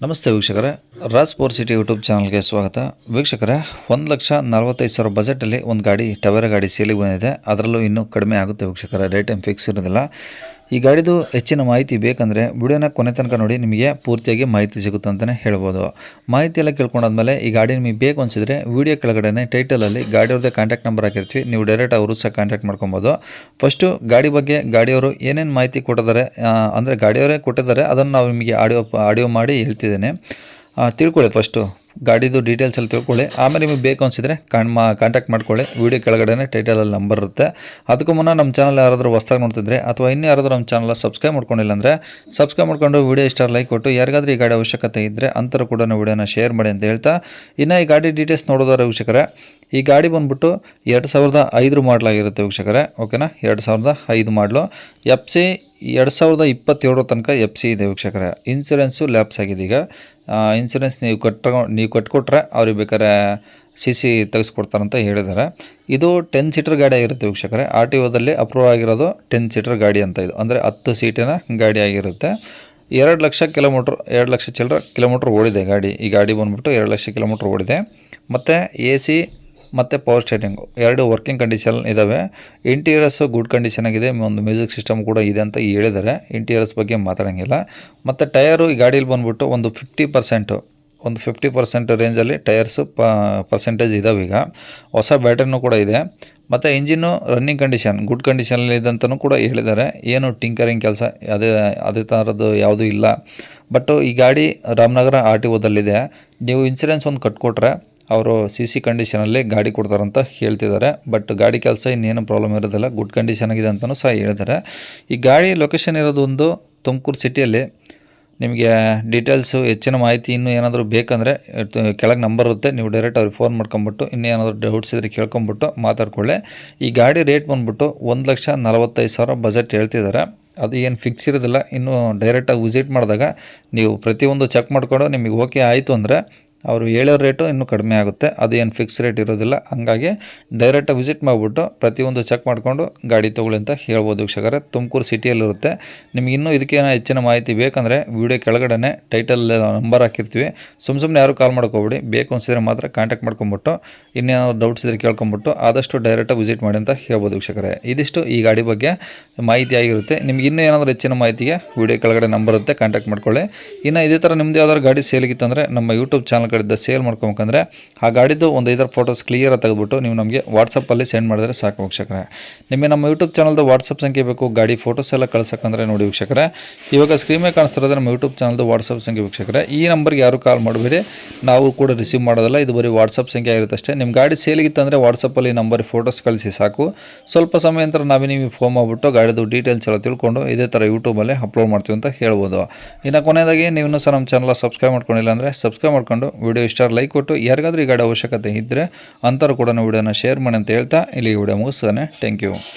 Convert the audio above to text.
ನಮಸ್ತೆ ವೀಕ್ಷಕರೇ, Raj power city YouTube ಚಾನಲ್ಗೆ ಸ್ವಾಗತ. ವೀಕ್ಷಕರೇ, 1,45,000 ಬಜೆಟಲ್ಲಿ ಒಂದು ಗಾಡಿ ಟವೇರಾ ಗಾಡಿ ಸೇಲಿಗೆ ಬಂದಿದೆ. ಅದರಲ್ಲೂ ಇನ್ನೂ ಕಡಿಮೆ ಆಗುತ್ತೆ ವೀಕ್ಷಕರೇ, ರೇಟ್ ಏನು ಫಿಕ್ಸ್ ಇರೋದಿಲ್ಲ. ಈ ಗಾಡಿದು ಹೆಚ್ಚಿನ ಮಾಹಿತಿ ಬೇಕಂದರೆ ವಿಡಿಯೋನ ಕೊನೆ ತನಕ ನೋಡಿ, ನಿಮಗೆ ಪೂರ್ತಿಯಾಗಿ ಮಾಹಿತಿ ಸಿಗುತ್ತೆ ಅಂತಲೇ ಹೇಳ್ಬೋದು. ಮಾಹಿತಿ ಎಲ್ಲ ಕೇಳ್ಕೊಂಡಾದ್ಮೇಲೆ ಈ ಗಾಡಿ ನಿಮಗೆ ಬೇಕು ಅನಿಸಿದರೆ ವಿಡಿಯೋ ಕೆಳಗಡೆ ಟೈಟಲಲ್ಲಿ ಗಾಡಿಯವ್ರದ್ದೇ ಕಾಂಟ್ಯಾಕ್ಟ್ ನಂಬರ್ ಹಾಕಿರ್ತೀವಿ, ನೀವು ಡೈರೆಕ್ಟ್ ಅವರು ಸಹ ಕಾಂಟ್ಯಾಕ್ಟ್ ಮಾಡ್ಕೊಬೋದು. ಫಸ್ಟು ಗಾಡಿ ಬಗ್ಗೆ ಗಾಡಿಯವರು ಏನೇನು ಮಾಹಿತಿ ಕೊಟ್ಟಿದ್ದಾರೆ, ಅಂದರೆ ಗಾಡಿಯವರೇ ಕೊಟ್ಟಿದ್ದಾರೆ, ಅದನ್ನು ನಾವು ನಿಮಗೆ ಆಡಿಯೋ ಮಾಡಿ ಹೇಳ್ತಿದ್ದೇನೆ. ತಿಳ್ಕೊಳ್ಳಿ. ಫಸ್ಟು ಗಾಡಿದು ಡೀಟೇಲ್ಸ್ ಎಲ್ಲ ತಿಳ್ಕೊಳ್ಳಿ. ಆಮೇಲೆ ನಿಮಗೆ ಬೇಕು ಅನಿಸಿದರೆ ಕಾಂಟ್ಯಾಕ್ಟ್ ಮಾಡ್ಕೊಳ್ಳಿ. ವೀಡಿಯೋ ಕೆಳಗಡೆ ಟೈಟಲಲ್ಲಿ ನಂಬರ್ ಇರುತ್ತೆ. ಅದಕ್ಕೂ ಮುನ್ನ ನಮ್ಮ ಚಾನಲ್ ಯಾರಾದರೂ ಹೊಸ್ದಾಗಿ ನೋಡ್ತಿದ್ರೆ ಅಥವಾ ಇನ್ನೂ ಯಾರಾದರೂ ನಮ್ಮ ಚಾನಲ್ ಸಬ್ಸ್ಕ್ರೈಬ್ ಮಾಡ್ಕೊಂಡಿಲ್ಲ ಅಂದರೆ ಸಬ್ಸ್ಕ್ರೈಬ್ ಮಾಡ್ಕೊಂಡು ವಿಡಿಯೋ ಇಷ್ಟ ಲೈಕ್ ಕೊಟ್ಟು, ಯಾರಿಗಾದ್ರೂ ಈ ಗಾಡಿ ಅವಶ್ಯಕತೆ ಇದ್ದರೆ ಅಂಥವ್ರು ಕೂಡ ವಿಡಿಯೋನ ಶೇರ್ ಮಾಡಿ ಅಂತ ಹೇಳ್ತಾ, ಇನ್ನು ಈ ಗಾಡಿ ಡೀಟೇಲ್ಸ್ ನೋಡೋದಾರೆ ವೀಕ್ಷಕರೇ, ಈ ಗಾಡಿ ಬಂದುಬಿಟ್ಟು 2005 ಮಾಡಲಾಗಿರುತ್ತೆ ವೀಕ್ಷಕರೇ. ಓಕೆನಾ, 2005 ಮಾಡಲು. FC 2027 ತನಕ FC ಇದೆ ವೀಕ್ಷಕರೇ. ಇನ್ಸೂರೆನ್ಸು ಲ್ಯಾಪ್ಸ್ ಆಗಿದೆ. ಈಗ ಇನ್ಸೂರೆನ್ಸ್ ನೀವು ಕಟ್ಕೊಟ್ರೆ ಅವ್ರಿಗೆ ಬೇಕಾದ್ರೆ CC ತೆಗೆಸ್ಕೊಡ್ತಾರಂತ ಹೇಳಿದ್ದಾರೆ. ಇದು 10 ಸೀಟರ್ ಗಾಡಿ ಆಗಿರುತ್ತೆ ವೀಕ್ಷಕರೇ. RTOದಲ್ಲಿ ಅಪ್ರೂವ್ ಆಗಿರೋದು 10 ಸೀಟರ್ ಗಾಡಿ ಅಂತ. ಇದು ಅಂದರೆ 10 ಸೀಟಿನ ಗಾಡಿ ಆಗಿರುತ್ತೆ. 2 ಲಕ್ಷ ಕಿಲೋಮೀಟ್ರ್, 2 ಲಕ್ಷ ಚಿಲ್ಲರೆ ಕಿಲೋಮೀಟ್ರ್ ಓಡಿದೆ ಗಾಡಿ. ಈ ಗಾಡಿ ಬಂದುಬಿಟ್ಟು 2 ಲಕ್ಷ ಕಿಲೋಮೀಟ್ರ್ ಓಡಿದೆ. ಮತ್ತು AC ಮತ್ತು ಪವರ್ ಸ್ಟೇರಿಂಗು 2 ವರ್ಕಿಂಗ್ ಕಂಡೀಷನ್ ಇದ್ದಾವೆ. ಇಂಟೀರಿಯರ್ಸು ಗುಡ್ ಕಂಡೀಷನ್ ಆಗಿದೆ. ಒಂದು ಮ್ಯೂಸಿಕ್ ಸಿಸ್ಟಮ್ ಕೂಡ ಇದೆ ಅಂತ ಹೇಳಿದ್ದಾರೆ. ಇಂಟೀರಿಯರ್ಸ್ ಬಗ್ಗೆ ಮಾತಾಡೋಂಗಿಲ್ಲ. ಮತ್ತು ಟಯರು ಈ ಗಾಡೀಲಿ ಬಂದುಬಿಟ್ಟು ಒಂದು 50% ರೇಂಜಲ್ಲಿ ಟಯರ್ಸು ಪರ್ಸೆಂಟೇಜ್ ಇದ್ದಾವೆ. ಈಗ ಹೊಸ ಬ್ಯಾಟ್ರಿನೂ ಕೂಡ ಇದೆ. ಮತ್ತು ಇಂಜಿನ್ನು ರನ್ನಿಂಗ್ ಕಂಡೀಷನ್ ಗುಡ್ ಕಂಡೀಷನಲ್ಲಿ ಇದೆ ಅಂತಲೂ ಕೂಡ ಹೇಳಿದ್ದಾರೆ. ಏನು ಟಿಂಕರಿಂಗ್ ಕೆಲಸ ಅದೇ ಥರದ್ದು ಯಾವುದೂ ಇಲ್ಲ. ಬಟ್ಟು ಈ ಗಾಡಿ ರಾಮನಗರ RTOದಲ್ಲಿದೆ. ನೀವು ಇನ್ಸೂರೆನ್ಸ್ ಒಂದು ಕಟ್ಕೊಟ್ರೆ ಅವರು CC ಕಂಡೀಷನಲ್ಲಿ ಗಾಡಿ ಕೊಡ್ತಾರಂತ ಹೇಳ್ತಿದ್ದಾರೆ. ಬಟ್ ಗಾಡಿ ಕೆಲಸ ಇನ್ನೇನು ಪ್ರಾಬ್ಲಮ್ ಇರೋದಿಲ್ಲ, ಗುಡ್ ಕಂಡೀಷನ್ ಆಗಿದೆ ಅಂತಲೂ ಸಹ ಹೇಳಿದ್ದಾರೆ. ಈ ಗಾಡಿ ಲೊಕೇಶನ್ ಇರೋದು ಒಂದು ತುಮಕೂರು ಸಿಟಿಯಲ್ಲಿ. ನಿಮಗೆ ಡೀಟೇಲ್ಸು ಹೆಚ್ಚಿನ ಮಾಹಿತಿ ಇನ್ನೂ ಏನಾದರೂ ಬೇಕಂದರೆ ಕೆಳಗೆ ನಂಬರ್ ಇರುತ್ತೆ, ನೀವು ಡೈರೆಕ್ಟ್ ಅವ್ರಿಗೆ ಫೋನ್ ಮಾಡ್ಕೊಂಬಿಟ್ಟು ಇನ್ನೂ ಏನಾದರೂ ಡೌಟ್ಸ್ ಇದ್ದರೆ ಕೇಳ್ಕೊಂಬಿಟ್ಟು ಮಾತಾಡ್ಕೊಳ್ಳಿ. ಈ ಗಾಡಿ ರೇಟ್ ಬಂದುಬಿಟ್ಟು 1,45,000 ಬಜೆಟ್ ಹೇಳ್ತಿದ್ದಾರೆ. ಅದು ಏನು ಫಿಕ್ಸ್ ಇರೋದಿಲ್ಲ. ಇನ್ನು ಡೈರೆಕ್ಟಾಗಿ ವಿಸಿಟ್ ಮಾಡಿದಾಗ ನೀವು ಪ್ರತಿಯೊಂದು ಚೆಕ್ ಮಾಡಿಕೊಂಡು ನಿಮಗೆ ಓಕೆ ಆಯಿತು ಅಂದರೆ ಅವರು ಹೇಳೋ ರೇಟು ಇನ್ನೂ ಕಡಿಮೆ ಆಗುತ್ತೆ. ಅದು ಏನು ಫಿಕ್ಸ್ ರೇಟ್ ಇರೋದಿಲ್ಲ. ಹಂಗಾಗಿ ಡೈರೆಕ್ಟಾಗಿ ವಿಸಿಟ್ ಮಾಡಿಬಿಟ್ಟು ಪ್ರತಿಯೊಂದು ಚೆಕ್ ಮಾಡಿಕೊಂಡು ಗಾಡಿ ತೊಗೊಳ್ಳಿ ಅಂತ ಹೇಳ್ಬೋದು ವೀಕ್ಷಕರೇ. ತುಮಕೂರು ಸಿಟಿಯಲ್ಲಿರುತ್ತೆ. ನಿಮ್ಗೆ ಇನ್ನೂ ಇದಕ್ಕೇನೋ ಹೆಚ್ಚಿನ ಮಾಹಿತಿ ಬೇಕಂದರೆ ವಿಡಿಯೋ ಕೆಳಗಡೆ ಟೈಟಲ್ ನಂಬರ್ ಹಾಕಿರ್ತೀವಿ. ಸುಮ್ಮನೆ ಯಾರು ಕಾಲ್ ಮಾಡ್ಕೋಬೇಡಿ. ಬೇಕು ಅನಿಸಿದ್ರೆ ಮಾತ್ರ ಕಾಂಟ್ಯಾಕ್ಟ್ ಮಾಡ್ಕೊಂಬಿಟ್ಟು ಇನ್ನೇನಾದ್ರು ಡೌಟ್ಸ್ ಇದ್ದರೆ ಕೇಳ್ಕೊಂಬಿಟ್ಟು ಆದಷ್ಟು ಡೈರೆಕ್ಟಾಗಿ ವಿಸಿಟ್ ಮಾಡಿ ಅಂತ ಹೇಳ್ಬೋದು ವೀಕ್ಷಕರೇ. ಇದಿಷ್ಟು ಈ ಗಾಡಿ ಬಗ್ಗೆ ಮಾಹಿತಿ ಆಗಿರುತ್ತೆ. ನಿಮ್ಗೆ ಇನ್ನೂ ಏನಾದರೂ ಹೆಚ್ಚಿನ ಮಾಹಿತಿಗೆ ವಿಡಿಯೋ ಕೆಳಗಡೆ ನಂಬರ್ ಇರುತ್ತೆ, ಕಾಂಟ್ಯಾಕ್ಟ್ ಮಾಡ್ಕೊಳ್ಳಿ. ಇನ್ನು ಇದೇ ಥರ ನಿಮ್ಮದು ಯಾವ್ದಾದ್ರು ಗಾಡಿ ಸೇಲಿಗಿತ್ತಂದರೆ ನಮ್ಮ ಯೂಟ್ಯೂಬ್ ಚಾನಲ್ ಕಡೆಯಿಂದ ಸೇಲ್ ಮಾಡ್ಕೊಬೇಕಂದ್ರೆ ಆ ಗಾಡಿದು ಒಂದು 5 ಫೋಟೋಸ್ ಕ್ಲಿಯರಾಗಿ ತೆಗೆದುಬಿಟ್ಟು ನೀವು ನಮಗೆ ವಾಟ್ಸಪ್ಪಲ್ಲಿ ಸೆಂಡ್ ಮಾಡಿದ್ರೆ ಸಾಕು ವೀಕ್ಷಕರೇ. ನಿಮಗೆ ನಮ್ಮ ಯೂಟ್ಯೂಬ್ ಚಾನಲ್ದು ವಾಟ್ಸಪ್ ಸಂಖ್ಯೆ ಬೇಕು, ಗಾಡಿ ಫೋಟೋಸ್ ಎಲ್ಲ ಕಳ್ಸೋಕ್ಕಂದ್ರೆ ನೋಡಿ ವೀಕ್ಷಕರೇ, ಇವಾಗ ಸ್ಕ್ರೀನ್ ಮೇಲೆ ಕಾಣಿಸ್ತಿರೋದು ನಮ್ಮ ಯೂಟ್ಯೂಬ್ ಚಾನಲ್ದು ವಾಟ್ಸಪ್ ಸಂಖ್ಯೆ ವೀಕ್ಷಕರೇ. ಈ ನಂಬರ್ಗೆ ಯಾರು ಕಾಲ್ ಮಾಡಬೇಡಿ, ನಾವು ಕೂಡ ರಿಸೀವ್ ಮಾಡೋದಿಲ್ಲ. ಇದು ಬರೀ ವಾಟ್ಸಪ್ ಸಂಖ್ಯೆ ಆಗಿರುತ್ತೆ ಅಷ್ಟೇ. ನಿಮ್ಮ ಗಾಡಿ ಸೇಲಿಗಿತ್ತಂದರೆ ವಾಟ್ಸಪ್ಪಲ್ಲಿ ನಂಬರ್ ಫೋಟೋಸ್ ಕಳಿಸಿ ಸಾಕು. ಸ್ವಲ್ಪ ಸಮಯ ನಂತರ ನಾವೇ ನಿಮಗೆ ಫೋನ್ ಮಾಡಿಬಿಟ್ಟು ಗಾಡಿದು ಡೀಟೇಲ್ಸ್ ಎಲ್ಲ ತಿಳ್ಕೊಂಡು ಇದೇ ಥರ ಯೂಟ್ಯೂಬಲ್ಲಿ ಅಪ್ಲೋಡ್ ಮಾಡ್ತೀವಿ ಅಂತ ಹೇಳ್ಬೋದು. ಇನ್ನು ಕೊನೆಯದಾಗಿ ನೀವು ಸಹ ನಮ್ಮ ಚಾನಲ್ ಸಬ್ಸ್ಕ್ರೈಬ್ ಮಾಡ್ಕೊಂಡಿಲ್ಲ ಅಂದರೆ ಸಬ್ಸ್ಕ್ರೈಬ್ ಮಾಡ್ಕೊಂಡು ವಿಡಿಯೋ ಇಷ್ಟ ಲೈಕ್ ಕೊಟ್ಟು, ಯಾರಿಗಾದ್ರೂ ಈ ಗಾಡಿ ಅವಶ್ಯಕತೆ ಇದ್ದರೆ ಅಂಥವ್ರು ಕೂಡ ವಿಡಿಯೋನ ಶೇರ್ ಮಾಡಿ ಅಂತ ಹೇಳ್ತಾ ಇಲ್ಲಿ ವಿಡಿಯೋ ಮುಗಿಸ್ತಾನೆ. Thank you.